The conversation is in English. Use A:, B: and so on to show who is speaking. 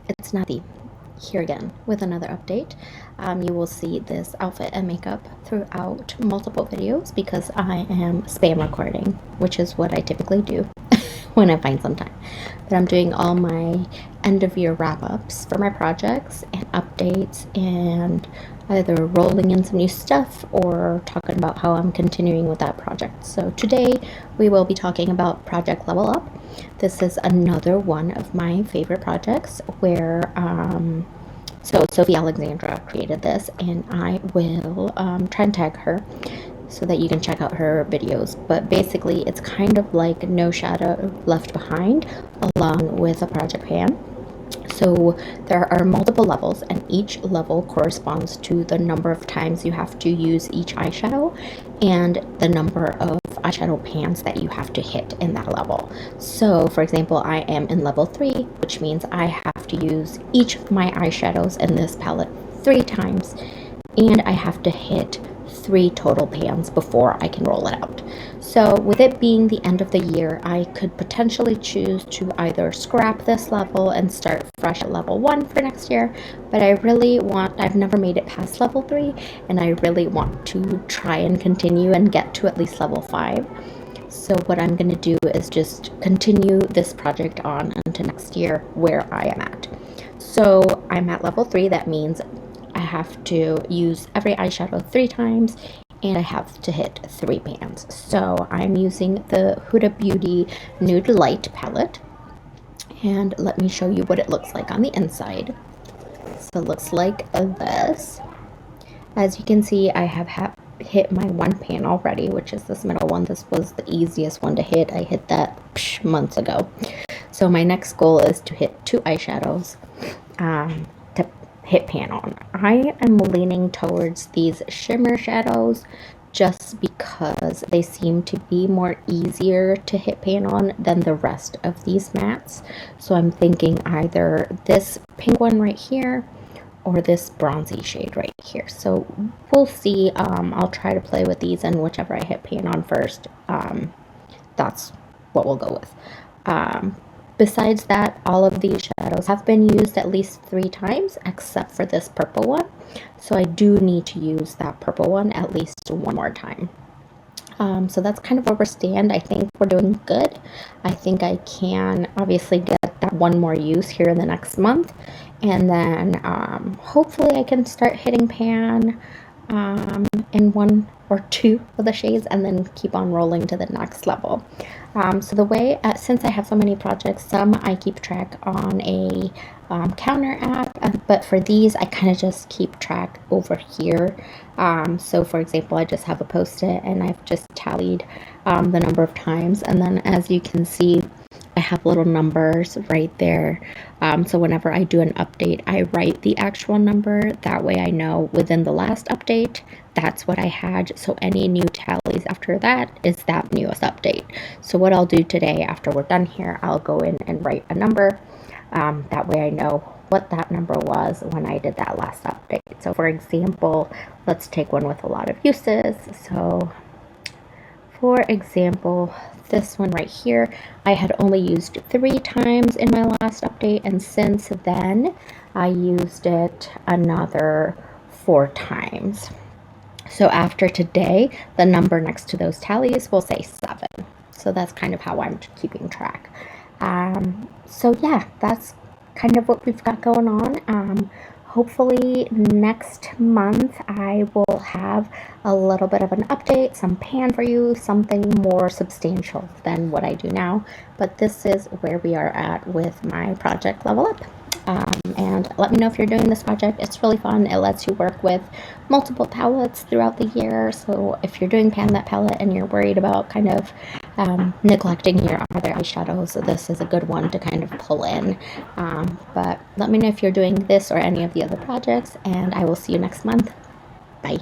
A: it's Nathy here again with another update. You will see this outfit and makeup throughout multiple videos because I am spam recording, which is what I typically do when I find some time. But I'm doing all my end of year wrap ups for my projects and updates, and either rolling in some new stuff or talking about how I'm continuing with that project. So today we will be talking about Project Level Up. This is another one of my favorite projects where so Sophie Alexandra created this, and I will try and tag her so that you can check out her videos. But basically it's kind of like No Shadow Left Behind along with a Project Pan. So there are multiple levels, and each level corresponds to the number of times you have to use each eyeshadow and the number of eyeshadow pans that you have to hit in that level. So for example, I am in level 3, which means I have to use each of my eyeshadows in this palette 3 times, and I have to hit 3 total pans before I can roll it out. So with it being the end of the year, I could potentially choose to either scrap this level and start fresh at level 1 for next year, but I've never made it past level 3, and I really want to try and continue and get to at least level 5. So what I'm going to do is just continue this project on into next year where I am at. So I'm at level 3, that means I have to use every eyeshadow 3 times, and I have to hit 3 pans. So I'm using the Huda Beauty Nude Light palette, and let me show you what it looks like on the inside. So it looks like this. As you can see, I have hit my 1 pan already, which is this middle one. This was the easiest one to hit. I hit that months ago. So my next goal is to hit 2 eyeshadows to hit pan on. I am leaning towards these shimmer shadows just because they seem to be more easier to hit pan on than the rest of these mattes. So I'm thinking either this pink one right here or this bronzy shade right here. So we'll see. I'll try to play with these, and whichever I hit pan on first, that's what we'll go with. Besides that, all of these shadows have been used at least 3 times, except for this purple one. So I do need to use that purple one at least 1 more time. So that's kind of where we stand. I think we're doing good. I think I can obviously get that 1 more use here in the next month. And then hopefully I can start hitting pan in 1 or 2 of the shades, and then keep on rolling to the next level. So the way, since I have so many projects, some I keep track on a counter app, but for these I kind of just keep track over here. So for example, I just have a post-it, and I've just tallied the number of times, and then as you can see, I have little numbers right there. So whenever I do an update, I write the actual number. That way I know within the last update, that's what I had. So any new tallies after that is that newest update. So what I'll do today after we're done here, I'll go in and write a number. That way I know what that number was when I did that last update. So for example, let's take one with a lot of uses. So for example, this one right here, I had only used 3 times in my last update, and since then I used it another 4 times. So after today, the number next to those tallies will say 7. So that's kind of how I'm keeping track. So yeah, that's kind of what we've got going on. Hopefully next month I will have a little bit of an update, some pan for you, something more substantial than what I do now. But this is where we are at with my Project Level Up. And let me know if you're doing this project. It's really fun. It lets you work with multiple palettes throughout the year. So if you're doing pan that palette and you're worried about kind of neglecting your other eyeshadows, this is a good one to kind of pull in. But let me know if you're doing this or any of the other projects, and I will see you next month. Bye.